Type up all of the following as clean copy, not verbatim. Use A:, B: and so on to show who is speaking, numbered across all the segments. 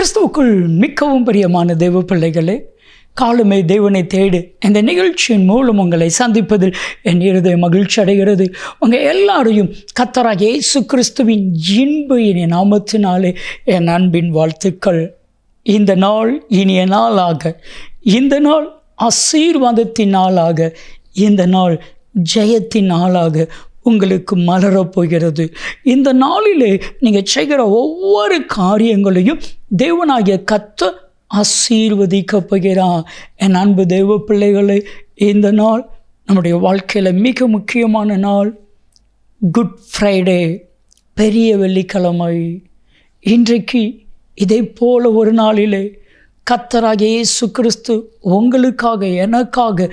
A: கிறிஸ்துவுக்குள் மிகவும் பிரியமான தேவ பிள்ளைகளே, காலமே தேவனை தேடு இந்த நிகழ்ச்சியின் மூலம் உங்களை சந்திப்பதில் என் இருதய மகிழ்ச்சி அடைகிறது. உங்கள் எல்லாரையும் கர்த்தராகிய இயேசு கிறிஸ்துவின் இன்ப நாமத்தினாலே என் அன்பின் வாழ்த்துக்கள். இந்த நாள் இனிய நாளாக, இந்த நாள் ஆசீர்வாதத்தின் நாளாக, இந்த நாள் ஜெயத்தின் நாளாக உங்களுக்கு மலரப்போகிறது. இந்த நாளிலே நீங்கள் செய்கிற ஒவ்வொரு காரியங்களையும் தேவனாகிய கர்த்தர் ஆசீர்வதிக்கப் போகிறார். என் அன்பு தேவ பிள்ளைகளை, இந்த நாள் நம்முடைய வாழ்க்கையில் மிக முக்கியமான நாள். குட் ஃப்ரைடே, பெரிய வெள்ளிக்கிழமை. இன்றைக்கு இதை போல ஒரு நாளிலே கர்த்தராகிய இயேசு கிறிஸ்து உங்களுக்காக, எனக்காக,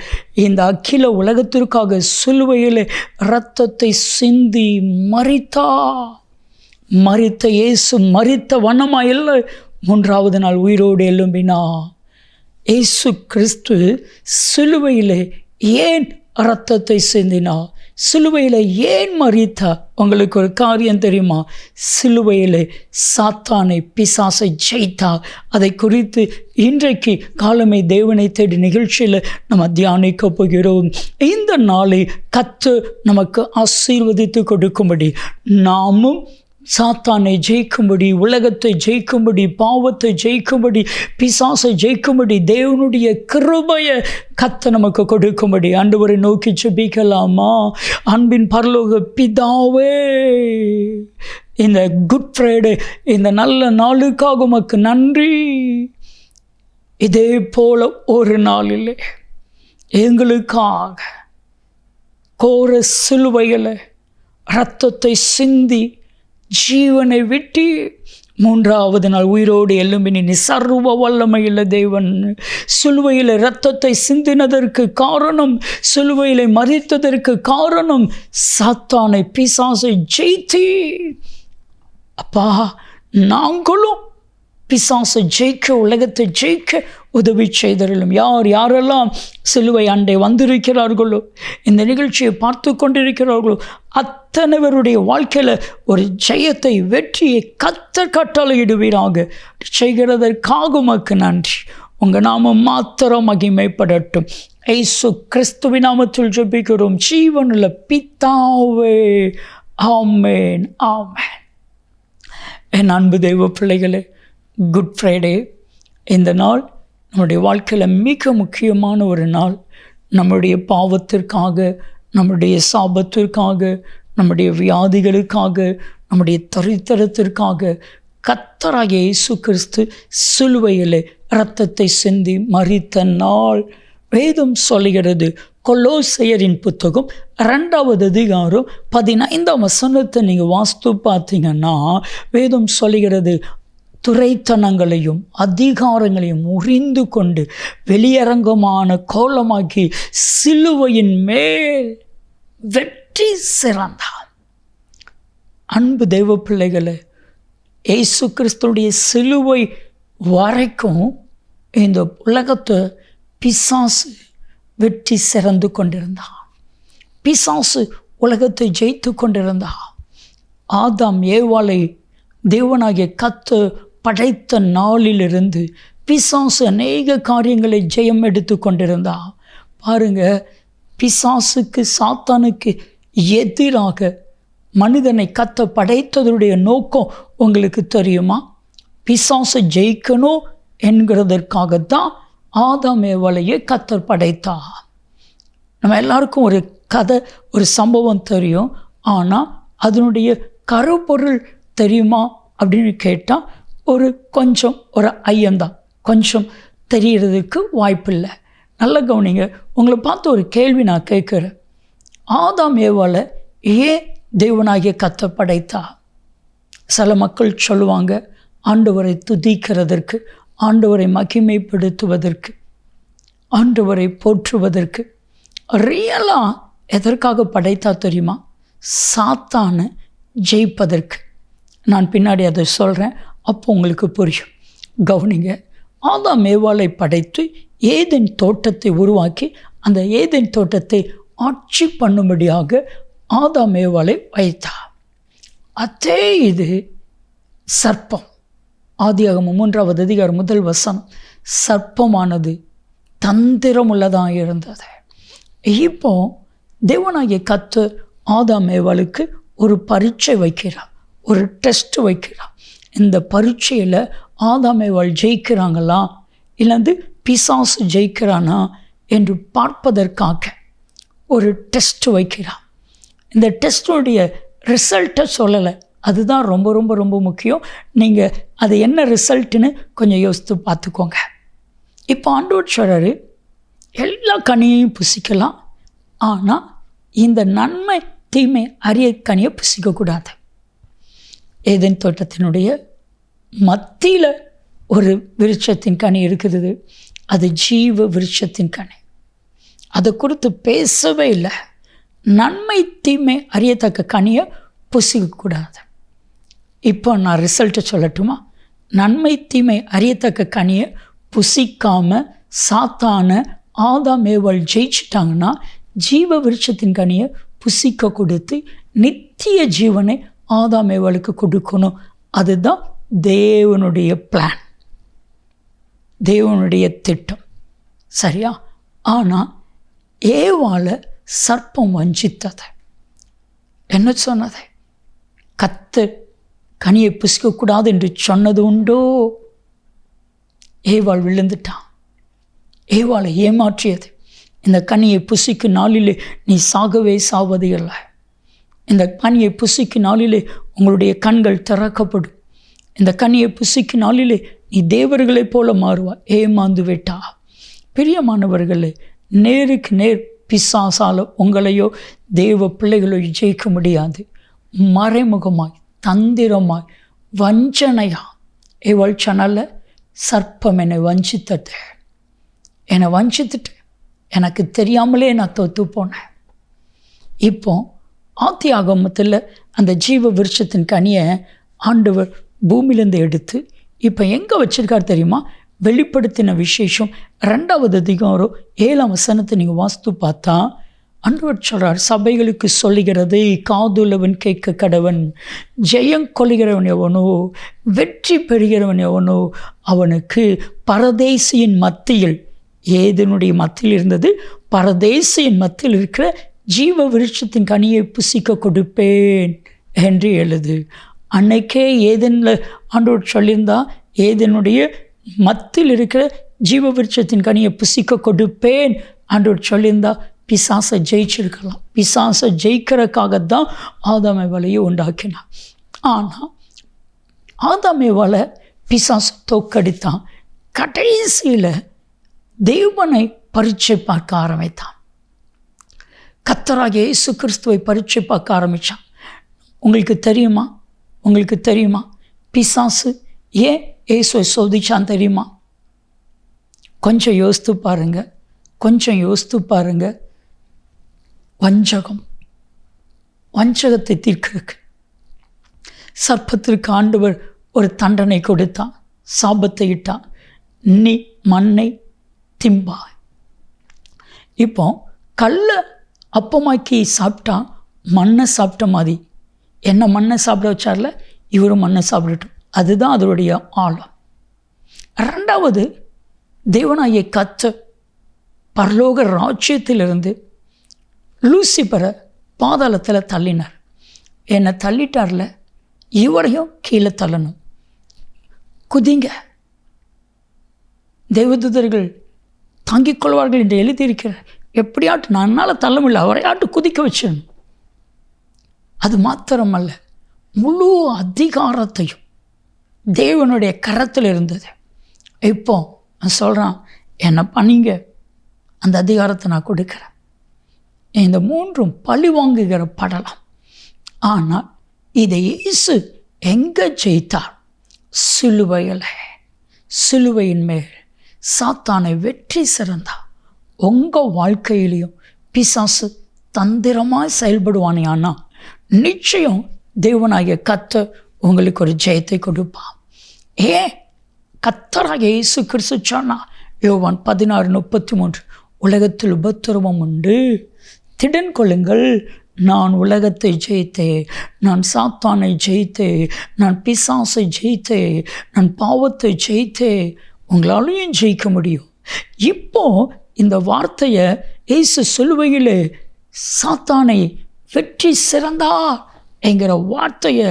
A: இந்த அகில உலகத்திற்காக சிலுவையிலே இரத்தத்தை சிந்தி மரித்த இயேசு மரித்த வண்ணமாக இல்லை, மூன்றாவது நாள் உயிரோடு எழும்பினா. இயேசு கிறிஸ்து சிலுவையிலே ஏன் இரத்தத்தை சிந்தினா, சிலுவையில் ஏன் மரித்தா? உங்களுக்கு ஒரு காரியம் தெரியுமா? சிலுவையில் சாத்தானை, பிசாசை ஜெயித்தா. அதை குறித்து இன்றைக்கு காலமே தேவனை தேடி நிகழ்ச்சியில் நம்ம தியானிக்க போகிறோம். இந்த நாளை கர்த்தர் நமக்கு ஆசீர்வதித்து கொடுக்கும்படி, நாமும் சாத்தானை ஜெயிக்கும்படி, உலகத்தை ஜெயிக்கும்படி, பாவத்தை ஜெயிக்கும்படி, பிசாசை ஜெயிக்கும்படி தேவனுடைய கிருபையை கர்த்தர் நமக்கு கொடுக்கும்படி ஆண்டவரை நோக்கி ஜெபிக்கலாமா? அன்பின் பரலோக பிதாவே, இந்த குட் ஃப்ரைடே, இந்த நல்ல நாளுக்காக உமக்கு நன்றி. இதே போல ஒரு நாளிலே எங்களுக்காக கோர சிலுவையில் இரத்தத்தை சிந்தி ஜீவனை விட்டு மூன்றாவது நாள் உயிரோடு எழும்பினி சர்வ வல்லமையுள்ள தேவன். சிலுவையில் இரத்தத்தை சிந்தினதற்கு காரணம், சிலுவையில் மரித்ததற்கு காரணம், சாத்தானை, பிசாசை ஜெயித்தீ. அப்பா, நாங்களும் பிசாசை ஜெயிக்க, உலகத்தை ஜெயிக்க உதவி செய்தருளும். யாரெல்லாம் சிலுவை அண்டை வந்திருக்கிறார்களோ, இந்த நிகழ்ச்சியை பார்த்து கொண்டிருக்கிறார்களோ, அத்தனைவருடைய வாழ்க்கையில் ஒரு ஜெயத்தை, வெற்றியை கர்த்தர் கட்டளையிடுவீராக. செய்கிறதற்காக உமக்கு நன்றி. உங்கள் நாமம் மாத்திரம் மகிமைப்படட்டும். இயேசு கிறிஸ்துவின் நாமத்தில் ஜெபிக்கிறோம் ஜீவனுள்ள பிதாவே, ஆமென், ஆமென். என் அன்பு தெய்வ பிள்ளைகளே, குட் ஃப்ரைடே, இந்த நாள் நம்முடைய வாழ்க்கையில் மிக முக்கியமான ஒரு நாள். நம்முடைய பாவத்திற்காக, நம்முடைய சாபத்திற்காக, நம்முடைய வியாதிகளுக்காக, நம்முடைய தரித்திரத்திற்காக கர்த்தராகிய இயேசு கிறிஸ்து சிலுவையில் இரத்தத்தை சிந்தி மரித்த நாள். வேதம் சொல்லுகிறது, கொலோசையரின் புத்தகம் 2வது அதிகாரம் 15ஆம் வசனத்தை நீங்கள் வாசித்து பார்த்தீங்கன்னா, வேதம் சொல்லுகிறது, துரைத்தனங்களையும் அதிகாரங்களையும் உரிந்து கொண்டு வெளியரங்கமான கோலமாக்கி சிலுவையின் மேல் வெற்றி சிறந்தார். அன்பு தெய்வ பிள்ளைகளை, இயேசு கிறிஸ்துடைய சிலுவை வரைக்கும் இந்த உலகத்தை பிசாசு வெற்றி சிறந்து கொண்டிருந்தான். பிசாசு உலகத்தை ஜெயித்து கொண்டிருந்தான். ஆதாம் ஏவாளை தேவனாகிய கர்த்தர் படைத்த நாளிலிருந்து பிசாசு அநேக காரியங்களை ஜெயம் எடுத்து கொண்டிருந்தா. பாருங்க, பிசாசுக்கு, சாத்தானுக்கு எதிராக மனிதனை கர்த்தர் படைத்ததுடைய நோக்கம் உங்களுக்கு தெரியுமா? பிசாசை ஜெயிக்கணும் என்கிறதற்காகத்தான் ஆதாம் ஏவாளையே கர்த்தர் படைத்தா. நம்ம எல்லாருக்கும் ஒரு கதை, ஒரு சம்பவம் தெரியும். ஆனால் அதனுடைய கருப்பொருள் தெரியுமா அப்படின்னு கேட்டால் ஒரு ஐயம்தான், கொஞ்சம் தெரியறதுக்கு வாய்ப்பில்லை. நல்ல கவனிங்க. உங்களை பார்த்து ஒரு கேள்வி நான் கேட்குறேன். ஆதாம் ஏவாளை ஏன் தேவனாகிய கர்த்தர் படைத்தா? சில மக்கள் சொல்லுவாங்க, ஆண்டவரை துதிக்கிறதற்கு, ஆண்டவரை மகிமைப்படுத்துவதற்கு, ஆண்டவரை போற்றுவதற்கு. ரியலாக எதற்காக படைத்தா தெரியுமா? சாத்தானை ஜெயிப்பதற்கு. நான் பின்னாடி அதை சொல்கிறேன், அப்போ உங்களுக்கு புரியும். கவனிங்க. ஆதாம் ஏவாளை படைத்து ஏதேன் தோட்டத்தை உருவாக்கி அந்த ஏதேன் தோட்டத்தை ஆட்சி பண்ணும்படியாக ஆதாம் ஏவாளை வைத்தார். அதே இது சர்ப்பம், ஆதியாகமம் 3வது அதிகாரம் 1 வசனம், சர்ப்பமானது தந்திரமுள்ளதாக இருந்தது. இப்போ தேவனாகிய கர்த்தர் ஆதாம் ஏவாளுக்கு ஒரு பரீட்சை வைக்கிறார், ஒரு டெஸ்ட் வைக்கிறார். இந்த பரீட்சையில் ஆதாம் ஏவாள் ஜெயிக்கிறாங்களா இல்லை பிசாசு ஜெயிக்கிறானா என்று பார்ப்பதற்காக ஒரு டெஸ்ட் வைக்கிறார். இந்த டெஸ்ட்டுடைய ரிசல்ட்டை சொல்லலை, அதுதான் ரொம்ப ரொம்ப ரொம்ப முக்கியம். நீங்கள் அது என்ன ரிசல்ட்டுன்னு கொஞ்சம் யோசித்து பார்த்துக்கோங்க. இப்போ ஆண்டவர் சொல்கிறாரு, எல்லா கனியையும் புசிக்கலாம், ஆனால் இந்த நன்மை தீமை அறிய கனியை புசிக்கக்கூடாது. ஏதேன் தோட்டத்தினுடைய மத்தியில் ஒரு விருட்சத்தின் கனி இருக்குது, அது ஜீவ விருட்சத்தின் கனி. அதை குறித்து பேசவே இல்லை. நன்மை தீமை அறியத்தக்க கனியை புசிக்கக்கூடாது. இப்போ நான் ரிசல்ட்டை சொல்லட்டுமா? நன்மை தீமை அறியத்தக்க கனியை புசிக்காமல் சாத்தான ஆதாம் ஏவாள் ஜெயிச்சிட்டாங்கன்னா ஜீவ விருட்சத்தின் கனியை புசிக்க கொடுத்து நித்திய ஜீவனை ஆதாம் ஏவாளுக்கு கொடுக்கணும். அதுதான் தேவனுடைய பிளான், தேவனுடைய திட்டம், சரியா? ஆனால் ஏவாளை சர்ப்பம் வஞ்சித்தது. என்ன சொன்னது? கர்த்தர் கனியை புசிக்கக்கூடாது என்று சொன்னது உண்டோ? ஏவாள் விழுந்துட்டான். ஏவாளை ஏமாற்றியது. இந்த கனியை புசிக்கும் நாளிலே நீ சாகவே சாவது இல்லை. இந்த கனியை புசிக்கும் நாளிலே உங்களுடைய கண்கள் திறக்கப்படும். இந்த கனியை புசிக்கும் நாளிலே நீ தேவர்களைப் போல மாறுவா. ஏமாந்து விட்டா. பிரியமானவர்களே, நேருக்கு நேர் பிசாசால உங்களையோ தேவ பிள்ளைகளையோ ஜெயிக்க முடியாது. மறைமுகமாய், தந்திரமாய், வஞ்சனையா ஏவாள் சொன்னால, சர்ப்பம் என்னை வஞ்சித்தது, என்னை வஞ்சித்துட்டு எனக்கு தெரியாமலே நான் தோற்று போனேன். இப்போ ஆதியாகமத்தில் அந்த ஜீவ விருட்சத்தின் கனியை ஆண்டவர் பூமியிலேருந்து எடுத்து இப்போ எங்கே வச்சிருக்கார் தெரியுமா? வெளிப்படுத்தின விசேஷம் 2வது அதிகாரம் 7ஆம் வசனத்தை நீங்கள் வாசித்து பார்த்தா ஆண்டவர் சொல்கிறார், சபைகளுக்கு சொல்லுகிறது, காதுள்ளவன் கேட்க கடவன். ஜெயம் கொள்கிறவன் எவனோ, வெற்றி பெறுகிறவன் எவனோ அவனுக்கு பரதேசியின் மத்தியில், ஏதனுடைய மத்தியில் இருந்தது, பரதேசியின் மத்தியில் இருக்கிற ஜீவ விருட்சத்தின் கனியை புசிக்க கொடுப்பேன் என்று எழுது. அன்னைக்கே ஏதெனில் ஆண்டவர் சொல்லியிருந்தா, ஏதனுடைய மத்தியில் இருக்கிற ஜீவ விருட்சத்தின் கனியை புசிக்க கொடுப்பேன் ஆண்டவர் சொல்லியிருந்தா பிசாசை ஜெயிச்சிருக்கலாம். பிசாசை ஜெயிக்கிறதுக்காகத்தான் ஆதாம் ஏவாளையை உண்டாக்கினான். ஆனால் ஆதாம் ஏவாளை பிசாசு தோக்கடித்தான். கடைசியில் தேவனை பரீட்சை பார்க்க ஆரம்பித்தான். கர்த்தராகிய இயேசு கிறிஸ்துவை பரீட்சை பார்க்க ஆரம்பித்தான். உங்களுக்கு தெரியுமா பிசாசு ஏன் இயேசுவை சோதிச்சான் தெரியுமா? கொஞ்சம் யோசித்து பாருங்க. வஞ்சகத்தை தீர்க்கிறதுக்கு சர்ப்பத்திற்கு ஆண்டவர் ஒரு தண்டனை கொடுத்தான், சாபத்தை இட்டான், நீ மண்ணை திம்பாய். இப்போ கல்லை அப்பமாக்கி சாப்பிட்டா மண்ணை சாப்பிட்ட மாதிரி, என்ன மண்ணை சாப்பிட வச்சார்ல, இவரும் மண்ணை சாப்பிடட்டும். அதுதான் அதனுடைய ஆழம். 2வது, தேவனாகிய கர்த்தர் பரலோக ராஜ்யத்திலிருந்து லூசிபரை பாதாளத்தில் தள்ளினார். என்னை தள்ளிட்டார்ல, இவரையும் கீழே தள்ளணும். குதிங்க, தேவதூதர்கள் தாங்கிக் கொள்வார்கள் என்று எழுதியிருக்கிறார். எப்படியாட்டு நன்னால் தள்ள முடியல, அவரையாட்டு குதிக்க வச்சிடணும். அது மாத்திரமல்ல, முழு அதிகாரத்தையும் தேவனுடைய கரத்தில் இருந்தது. இப்போ நான் சொல்கிறான், என்ன பண்ணிங்க, அந்த அதிகாரத்தை நான் கொடுக்குறேன். இந்த 3ம் பழி வாங்குகிற படலாம். ஆனால் இதை இயேசு எங்கே ஜெயித்தார்? சிலுவையின் மேல் சாத்தானை வெற்றி சிறந்தார். உங்கள் வாழ்க்கையிலையும் பிசாசு தந்திரமாக செயல்படுவானே, ஆனால் நிச்சயம் தேவனாகிய கர்த்தர் உங்களுக்கு ஒரு ஜெயத்தை கொடுப்பான். கர்த்தராகிய இயேசு கிறிஸ்து சொன்னார், யோவான் 16:33, உலகத்தில் உபத்திரவம் உண்டு, திடன் கொள்ளுங்கள், நான் உலகத்தை ஜெயித்தேன், நான் சாத்தானை ஜெயித்தேன், நான் பிசாசை ஜெயித்தேன், நான் பாவத்தை ஜெயித்தேன். உங்களாலையும் ஜெயிக்க முடியும். இப்போ இந்த வார்த்தையை இயேசு சிலுவையில் சாத்தானை வெற்றி சிறந்தார் என்கிற வார்த்தையை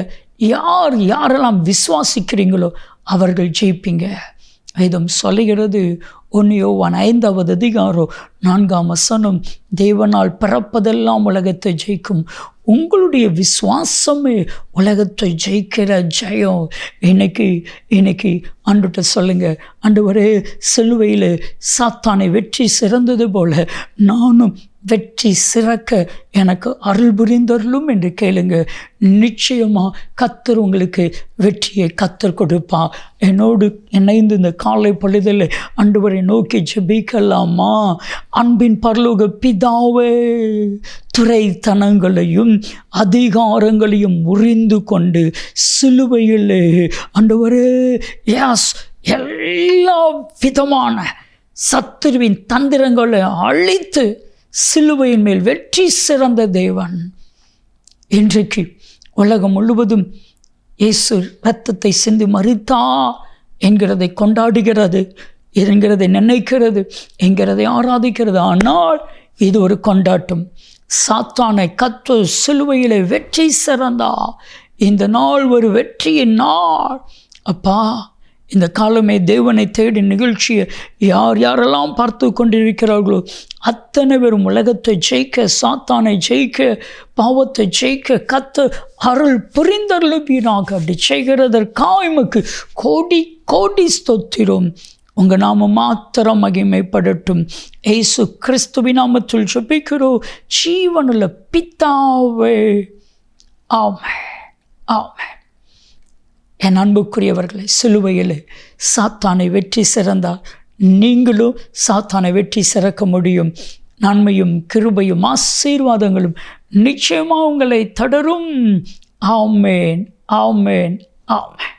A: யாரெல்லாம் விசுவாசிக்கிறீங்களோ அவர்கள் ஜெயிப்பீங்க. வேதம் சொல்லுகிறது 1 யோவான் 5வது அதிகாரம் 4ஆம் வசனம், தேவனால் பிறப்பதெல்லாம் உலகத்தை ஜெயிக்கும். உங்களுடைய விசுவாசமே உலகத்தை ஜெயிக்கிற ஜெயம். இன்னைக்கு ஆண்டுகிட்ட சொல்லுங்க, ஆண்டவரே சிலுவையில் சாத்தானை வெற்றி சிறந்தது போல நானும் வெற்றி சிறக்க எனக்கு அருள் புரிந்தருளும் என்று கேளுங்க. நிச்சயமாக கர்த்தர் உங்களுக்கு வெற்றியை கர்த்தர் கொடுப்பா. என்னோடு இணைந்து இந்த காலை பொழுதில் ஆண்டவரை நோக்கி ஜெபிக்கலாமா? அன்பின் பரலோக பிதாவே, துரைத்தனங்களையும் அதிகாரங்களையும் முறிந்து கொண்டு சிலுவையில் ஆண்டவரே எல்லா விதமான சத்துருவின் தந்திரங்களை அழித்து சிலுவையின் மேல் வெற்றி சிறந்த தேவன் இன்றைக்கு உலகம் முழுவதும் இயேசு இரத்தத்தை சிந்தி மரித்தார் என்கிறதை கொண்டாடுகிறது, என்கிறதை நினைக்கிறது, என்கிறதை ஆராதிக்கிறது. ஆனால் இது ஒரு கொண்டாட்டம். சாத்தானை கர்த்தர் சிலுவையில் வெற்றி சிறந்தா. இந்த நாள் ஒரு வெற்றியின் நாள். அப்பா, இந்த காலமே தேவனை தேடி நிகழ்ச்சியை யாரெல்லாம் பார்த்து கொண்டிருக்கிறார்களோ அத்தனை பேரும் உலகத்தை ஜெயிக்க, சாத்தானை ஜெயிக்க, பாவத்தை ஜெயிக்க கர்த்தர் அருள் புரிந்தருளுவீராக. அப்படி செய்கிறதற்காக எமக்கு கோடி கோடி ஸ்தோத்திரம். உங்கள் நாம மாத்திரம் மகிமைப்படட்டும். இயேசு கிறிஸ்துவின் நாமத்தில் ஜெபிக்கிறோம் ஜீவனுள்ள பிதாவே, ஆமென், ஆமென். என் அன்புக்குரியவர்களை, சிலுவையில் சாத்தானை வெற்றி சிறந்தார். நீங்களும் சாத்தானை வெற்றி சிறக்க முடியும். நன்மையும் கிருபையும் ஆசீர்வாதங்களும் நிச்சயமாக உங்களை தொடரும். ஆமென், ஆமென், ஆமென்.